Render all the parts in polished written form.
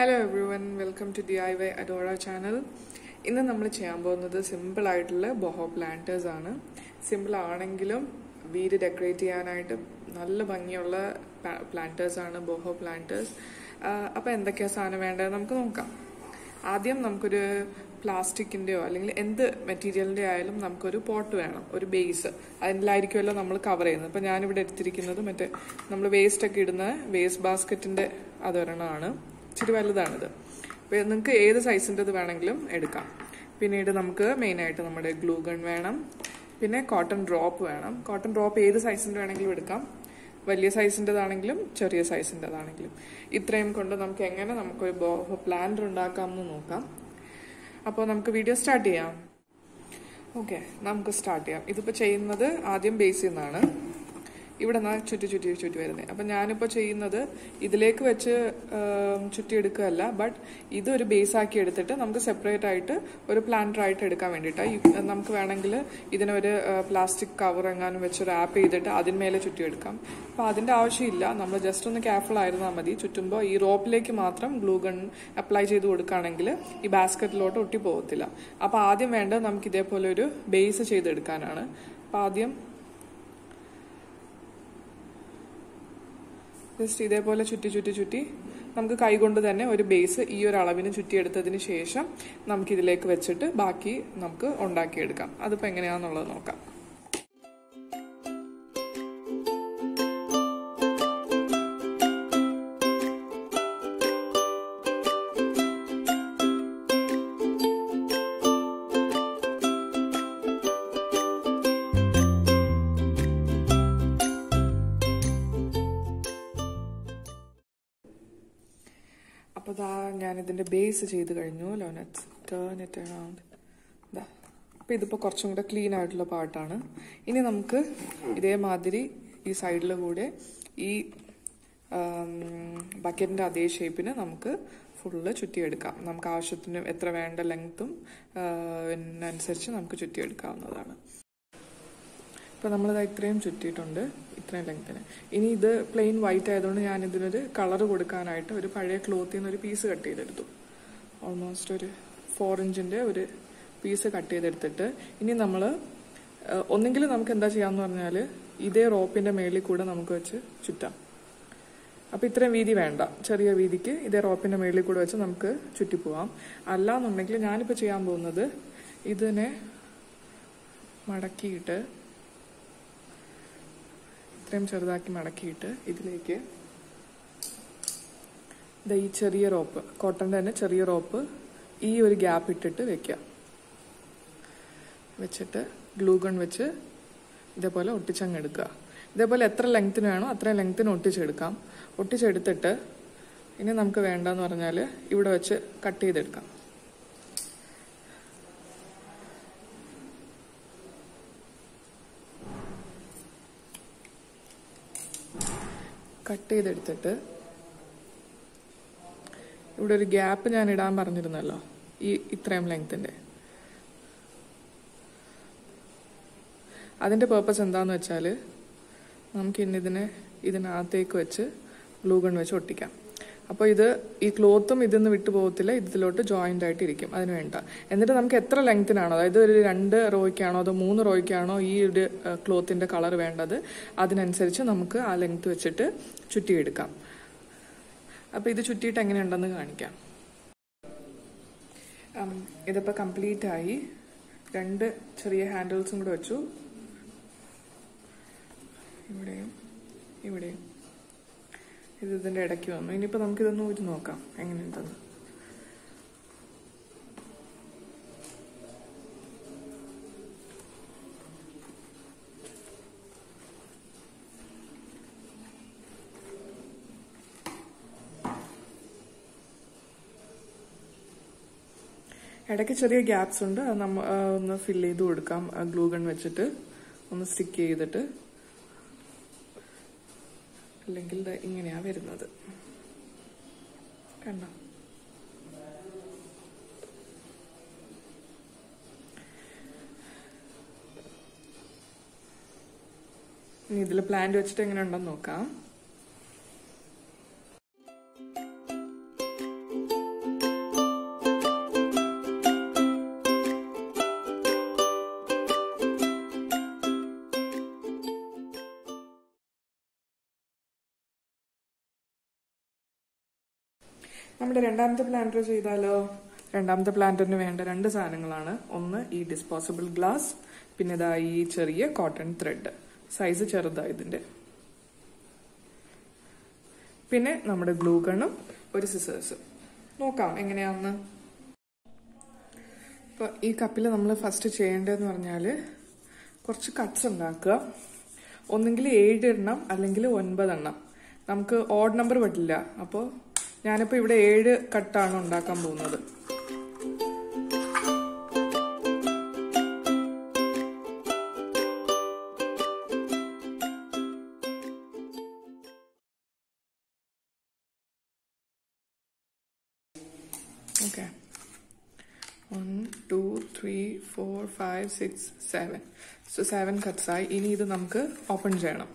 Hello everyone, welcome to DIY Adora channel. ഇന്ന് നമ്മൾ ചെയ്യാൻ പോകുന്നത് സിമ്പിൾ ആയിട്ടുള്ള ബോഹോ പ്ലാന്റേഴ്സ് ആണ്. സിമ്പിൾ ആണെങ്കിലും വീട് ഡെക്കറേറ്റ് ചെയ്യാനായിട്ട് നല്ല ഭംഗിയുള്ള പ്ലാന്റേഴ്സ് ആണ് ബോഹോ പ്ലാന്റേഴ്സ്. അപ്പോൾ എന്തൊക്കെയാ സാധനം വേണ്ടത് നമുക്ക് നോക്കാം. ആദ്യം നമുക്കൊരു പ്ലാസ്റ്റിക്കിന്റെയോ അല്ലെങ്കിൽ എന്ത് മെറ്റീരിയലിന്റെ ആയാലും നമുക്കൊരു പോട്ട് വേണം, ഒരു ബേസ്. അതിലായിരിക്കുമല്ലോ നമ്മൾ കവർ ചെയ്യുന്നത്. അപ്പോൾ ഞാനിവിടെ എടുത്തിരിക്കുന്നത് മറ്റേ നമ്മൾ വേസ്റ്റ് ഒക്കെ ഇടുന്ന വേസ്റ്റ് ബാസ്ക്കറ്റിന്റെ അതൊരെണ്ണമാണ്. ഇച്ചിരി വലുതാണിത്. അപ്പോൾ നിങ്ങൾക്ക് ഏത് സൈസിൻ്റെത് വേണമെങ്കിലും എടുക്കാം. പിന്നീട് നമുക്ക് മെയിനായിട്ട് നമ്മുടെ ഗ്ലൂ ഗൺ വേണം. പിന്നെ കോട്ടൺ ഡ്രോപ്പ് വേണം. കോട്ടൺ ഡ്രോപ്പ് ഏത് സൈസിൻ്റെ വേണമെങ്കിലും എടുക്കാം, വലിയ സൈസിൻ്റെതാണെങ്കിലും ചെറിയ സൈസിൻ്റെതാണെങ്കിലും. ഇത്രയും കൊണ്ട് നമുക്ക് എങ്ങനെ നമുക്കൊരു ബോഹോ പ്ലാന്റർ ഉണ്ടാക്കാമെന്ന് നോക്കാം. അപ്പോൾ നമുക്ക് വീഡിയോ സ്റ്റാർട്ട് ചെയ്യാം. ഓക്കെ, നമുക്ക് സ്റ്റാർട്ട് ചെയ്യാം. ഇതിപ്പോൾ ചെയ്യുന്നത് ആദ്യം ബേസിൽ നിന്നാണ്. ഇവിടെ നിന്നാണ് ചുറ്റി വരുന്നത്. അപ്പം ഞാനിപ്പോൾ ചെയ്യുന്നത് ഇതിലേക്ക് വെച്ച് ചുറ്റിയെടുക്കുകയല്ല, ബട്ട് ഇതൊരു ബേസാക്കി എടുത്തിട്ട് നമുക്ക് സെപ്പറേറ്റ് ആയിട്ട് ഒരു പ്ലാന്റർ ആയിട്ട് എടുക്കാൻ വേണ്ടിയിട്ടാണ്. നമുക്ക് വേണമെങ്കിൽ ഇതിനൊരു പ്ലാസ്റ്റിക് കവർ എങ്ങാനും വെച്ച് റാപ്പ് ചെയ്തിട്ട് അതിന്മേലെ ചുറ്റിയെടുക്കാം. അപ്പോൾ അതിൻ്റെ ആവശ്യമില്ല. നമ്മൾ ജസ്റ്റ് ഒന്ന് കെയർഫുൾ ആയിരുന്നാൽ മതി. ചുറ്റുമ്പോൾ ഈ റോപ്പിലേക്ക് മാത്രം ഗ്ലൂ ഗൺ അപ്ലൈ ചെയ്ത് കൊടുക്കുകയാണെങ്കിൽ ഈ ബാസ്ക്കറ്റിലോട്ട് ഒട്ടി പോകത്തില്ല. അപ്പോൾ ആദ്യം വേണ്ടത് നമുക്ക് ഇതേപോലെ ഒരു ബേസ് ചെയ്തെടുക്കാനാണ്. അപ്പോൾ ആദ്യം ജസ്റ്റ് ഇതേപോലെ ചുറ്റി നമുക്ക് കൈകൊണ്ട് തന്നെ ഒരു ബേസ് ഈ ഒരു അളവിന് ചുറ്റിയെടുത്തതിന് ശേഷം നമുക്കിതിലേക്ക് വെച്ചിട്ട് ബാക്കി നമുക്ക് ഉണ്ടാക്കിയെടുക്കാം. അതിപ്പോൾ എങ്ങനെയാണെന്നുള്ളത് നോക്കാം. അപ്പോൾ ഞാനിതിൻ്റെ ബേസ് ചെയ്ത് കഴിഞ്ഞു. Let's turn it around. അപ്പോൾ ഇതിപ്പോൾ കുറച്ചും കൂടെ ക്ലീൻ ആയിട്ടുള്ള പാർട്ടാണ്. ഇനി നമുക്ക് ഇതേമാതിരി ഈ സൈഡിൽ കൂടെ ഈ ബക്കറ്റിൻ്റെ അതേ ഷേപ്പിന് നമുക്ക് ഫുള്ള് ചുറ്റിയെടുക്കാം. നമുക്ക് ആവശ്യത്തിന് എത്ര വേണ്ട ലെങ്ത്തും അനുസരിച്ച് നമുക്ക് ചുറ്റിയെടുക്കാവുന്നതാണ്. ഇപ്പോൾ നമ്മളിത് ഇത്രയും ചുറ്റിയിട്ടുണ്ട്, ഇത്രയും ലെങ്ത്തിന്. ഇനി ഇത് പ്ലെയിൻ വൈറ്റ് ആയതുകൊണ്ട് ഞാനിതിനൊരു കളർ കൊടുക്കാനായിട്ട് ഒരു പഴയ ക്ലോത്തിൽ നിന്ന് ഒരു പീസ് കട്ട് ചെയ്തെടുത്തു. ഓൾമോസ്റ്റ് ഒരു 4 ഇഞ്ചിൻ്റെ ഒരു പീസ് കട്ട് ചെയ്തെടുത്തിട്ട് ഇനി നമ്മൾ ഒന്നെങ്കിലും നമുക്ക് എന്താ ചെയ്യാമെന്ന് പറഞ്ഞാൽ ഇതേ റോപ്പിൻ്റെ മേളിൽ കൂടെ നമുക്ക് വെച്ച് ചുറ്റാം. അപ്പോൾ ഇത്രയും വീതി വേണ്ട, ചെറിയ വീതിക്ക് ഇതേ റോപ്പിൻ്റെ മേളിൽ കൂടെ വെച്ച് നമുക്ക് ചുറ്റിപ്പോവാം. അല്ലാന്നുണ്ടെങ്കിൽ ഞാനിപ്പോൾ ചെയ്യാൻ പോകുന്നത് ഇതിനെ മടക്കിയിട്ട് ഇത്രയും ചെറുതാക്കി മടക്കിയിട്ട് ഇതിലേക്ക് ഈ ചെറിയ റോപ്പ്, കോട്ടൻ്റെ തന്നെ ചെറിയ റോപ്പ് ഈ ഒരു ഗ്യാപ്പ് ഇട്ടിട്ട് വെക്കുക. വെച്ചിട്ട് ഗ്ലൂ ഗൺ വെച്ച് ഇതേപോലെ ഒട്ടിച്ചങ്ങെടുക്കുക. ഇതേപോലെ എത്ര ലെങ്ത്തിന് വേണോ അത്രയും ലെങ്ത്തിന് ഒട്ടിച്ചെടുക്കാം. ഒട്ടിച്ചെടുത്തിട്ട് ഇനി നമുക്ക് വേണ്ടെന്ന് പറഞ്ഞാൽ ഇവിടെ വെച്ച് കട്ട് ചെയ്തെടുക്കാം. കട്ട് ചെയ്തെടുത്തിട്ട് ഇവിടെ ഒരു ഗ്യാപ്പ് ഞാൻ ഇടാൻ പറഞ്ഞിരുന്നല്ലോ, ഈ ഇത്രയും ലെങ്ത്തിൻ്റെ. അതിൻ്റെ പേർപ്പസ് എന്താണെന്ന് വെച്ചാൽ നമുക്ക് ഇനി ഇതിനകത്തേക്ക് വെച്ച് ഗ്ലൂ ഗൺ വെച്ച് ഒട്ടിക്കാം. അപ്പോൾ ഈ ക്ലോത്തും ഇതിന്ന് വിട്ടു പോകത്തില്ല, ഇതിലോട്ട് ജോയിൻ്റ് ആയിട്ട് ഇരിക്കും. അതിന് വേണ്ട. എന്നിട്ട് നമുക്ക് എത്ര ലെങ്ത്തിനാണോ, അതായത് ഒരു 2 റോയ്ക്കാണോ അതോ 3 റോയ്ക്കാണോ ഈ ഒരു ക്ലോത്തിൻ്റെ കളർ വേണ്ടത് അതിനനുസരിച്ച് നമുക്ക് ആ ലെങ്ത്ത് വെച്ചിട്ട് ചുറ്റിയെടുക്കാം. അപ്പോൾ ഇത് ചുറ്റിയിട്ട് എങ്ങനെയുണ്ടെന്ന് കാണിക്കാം. ഇതിപ്പോൾ കംപ്ലീറ്റ് ആയി. 2 ചെറിയ ഹാൻഡിൽസും കൂടെ വെച്ചു, ഇവിടെയും ഇവിടെയും. ഇതിൻ്റെ ഇടയ്ക്ക് വന്നു. ഇനിയിപ്പോൾ നമുക്കിതൊന്ന് ഊരി നോക്കാം എങ്ങനെയുണ്ടെന്ന്. ഇടയ്ക്ക് ചെറിയ ഗ്യാപ്സ് ഉണ്ട്, അത് നമ്മൾ ഒന്ന് ഫില്ല് ചെയ്ത് കൊടുക്കാം. ഗ്ലൂ ഗൺ വെച്ചിട്ട് ഒന്ന് സ്റ്റിക്ക് ചെയ്തിട്ട്. അല്ലെങ്കിൽ ഇങ്ങനെയാ വരുന്നത്, കണ്ടോ? ഇനി ഇതിൽ പ്ലാന്റ് വെച്ചിട്ട് എങ്ങനെ ഉണ്ടെന്ന് നോക്കാം. നമ്മുടെ രണ്ടാമത്തെ പ്ലാന്റർ ചെയ്താലോ? രണ്ടാമത്തെ പ്ലാന്ററിന് വേണ്ട 2 സാധനങ്ങളാണ്. ഒന്ന് ഈ ഡിസ്പോസിബിൾ ഗ്ലാസ്, പിന്നെ ഇതാ ഈ ചെറിയ കോട്ടൺ ത്രെഡ്. സൈസ് ചെറുതായി ഇതിന്റെ. പിന്നെ നമ്മുടെ ഗ്ലൂ ഗണ്ണും ഒരു സിസേഴ്സും. നോക്കാം എങ്ങനെയാന്ന്. ഇപ്പൊ ഈ കപ്പിൽ നമ്മൾ ഫസ്റ്റ് ചെയ്യേണ്ടതെന്ന് പറഞ്ഞാല് കുറച്ച് കട്ട്സ് ഉണ്ടാക്കുക. ഒന്നെങ്കിൽ 7 എണ്ണം അല്ലെങ്കിൽ 9 എണ്ണം. നമുക്ക് ഓഡ് നമ്പർ പറ്റില്ല. അപ്പോൾ ഞാനിപ്പോൾ ഇവിടെ 7 കട്ടാണ് ഉണ്ടാക്കാൻ പോകുന്നത്. ഓക്കെ, 1 2 3 4 5 6 7. സോ 7 കട്ട്സ് ആയി. ഇനി ഇത് നമുക്ക് ഓപ്പൺ ചെയ്യണം.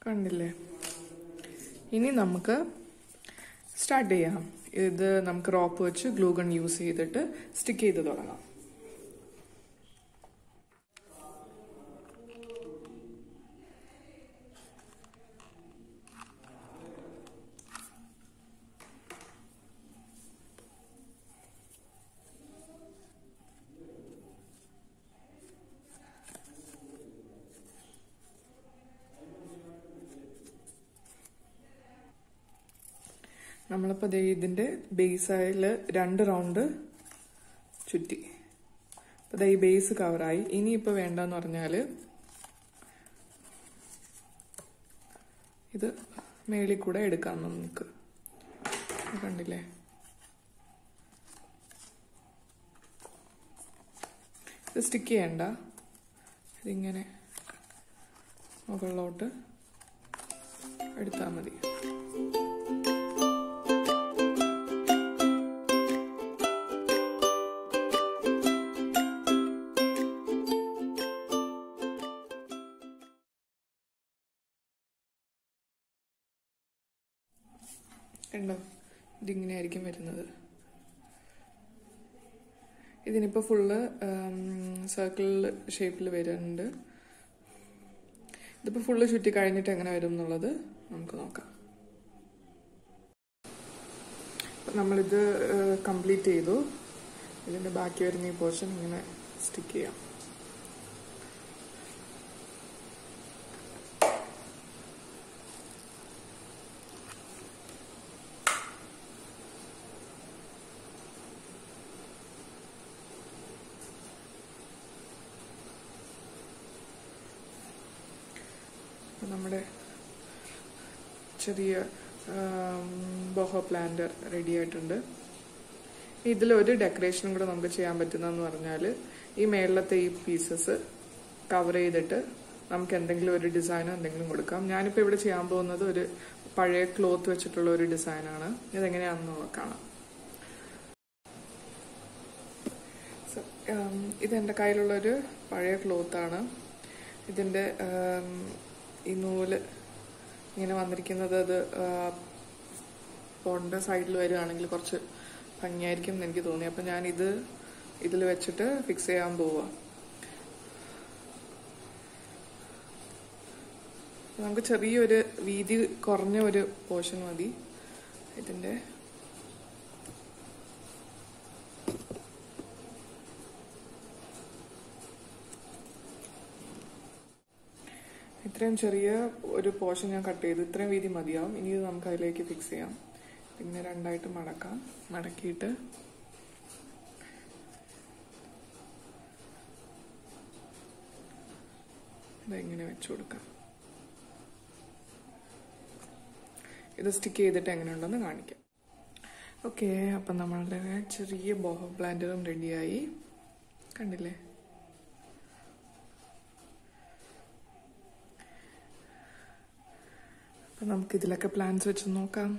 കണ്ടില്ലേ? ഇനി നമുക്ക് സ്റ്റാർട്ട് ചെയ്യാം. ഇത് നമുക്ക് റോപ്പ് വെച്ച് ഗ്ലൂ ഗൺ യൂസ് ചെയ്തിട്ട് സ്റ്റിക്ക് ചെയ്ത് തുടങ്ങാം. നമ്മളിപ്പോൾ ഇതിന്റെ ബേസായിൽ 2 റൗണ്ട് ചുറ്റി. അപ്പോൾ ഈ ബേസ് കവറായി. ഇനിയിപ്പോൾ വേണ്ടെന്ന് പറഞ്ഞാൽ ഇത് മേളിൽ കൂടെ എടുക്കാം നമുക്ക്. കണ്ടില്ലേ? ഇത് സ്റ്റിക്ക് ചെയ്യണ്ട. ഇതിങ്ങനെ മുകളിലോട്ട് എടുത്താൽ മതി. ഉണ്ടോ? ഇതിങ്ങനെ ആയിരിക്കും വരുന്നത്. ഇതിനിപ്പോൾ ഫുള്ള് സർക്കിൾ ഷേപ്പിൽ വരുന്നുണ്ട്. ഇതിപ്പോൾ ഫുള്ള് ചുറ്റി കഴിഞ്ഞിട്ട് എങ്ങനെ വരും എന്നുള്ളത് നമുക്ക് നോക്കാം. നമ്മളിത് കംപ്ലീറ്റ് ചെയ്തു. ഇതിൻ്റെ ബാക്കി വരുന്ന ഈ പോർഷൻ ഇങ്ങനെ സ്റ്റിക്ക് ചെയ്യാം. നമ്മുടെ ചെറിയ ബോഹോ പ്ലാന്റർ റെഡി ആയിട്ടുണ്ട്. ഇതിലൊരു ഡെക്കറേഷനും കൂടെ നമുക്ക് ചെയ്യാൻ പറ്റുന്നതെന്ന് പറഞ്ഞാൽ ഈ മേളത്തെ ഈ പീസസ് കവർ ചെയ്തിട്ട് നമുക്ക് എന്തെങ്കിലും ഒരു ഡിസൈനോ എന്തെങ്കിലും കൊടുക്കാം. ഞാനിപ്പോൾ ഇവിടെ ചെയ്യാൻ പോകുന്നത് ഒരു പഴയ ക്ലോത്ത് വെച്ചിട്ടുള്ള ഒരു ഡിസൈനാണ്. ഇതെങ്ങനെയാണെന്ന് കാണാം. ഇതെൻ്റെ കയ്യിലുള്ളൊരു പഴയ ക്ലോത്താണ്. ഇതിൻ്റെ ഈ നൂല് ഇങ്ങനെ വന്നിരിക്കുന്നത് അത് പോണ്ടിൻ്റെ സൈഡിൽ വരികയാണെങ്കിൽ കുറച്ച് ഭംഗിയായിരിക്കും എന്ന് എനിക്ക് തോന്നി. അപ്പം ഞാനിത് ഇതിൽ വെച്ചിട്ട് ഫിക്സ് ചെയ്യാൻ പോവുക. നമുക്ക് ചെറിയൊരു വീതി കുറഞ്ഞ ഒരു പോർഷൻ മതി ഇതിൻ്റെ. ഇത്രയും ചെറിയ ഒരു പോർഷൻ ഞാൻ കട്ട് ചെയ്തു. ഇത്രയും വീതി മതിയാവും. ഇനി ഇത് നമുക്ക് അതിലേക്ക് ഫിക്സ് ചെയ്യാം. പിന്നെ 2ആയിട്ട് മടക്കാം. മടക്കിയിട്ട് ഇതെങ്ങനെ വെച്ചു കൊടുക്കാം. ഇത് സ്റ്റിക്ക് ചെയ്തിട്ട് എങ്ങനെയുണ്ടെന്ന് കാണിക്കാം. ഓക്കെ, അപ്പം നമ്മളുടെ ചെറിയ ബോഹോ പ്ലാന്ററും റെഡിയായി. കണ്ടില്ലേ? അപ്പം നമുക്ക് ഇതിലൊക്കെ പ്ലാന്റ്സ് വെച്ച് നോക്കാം.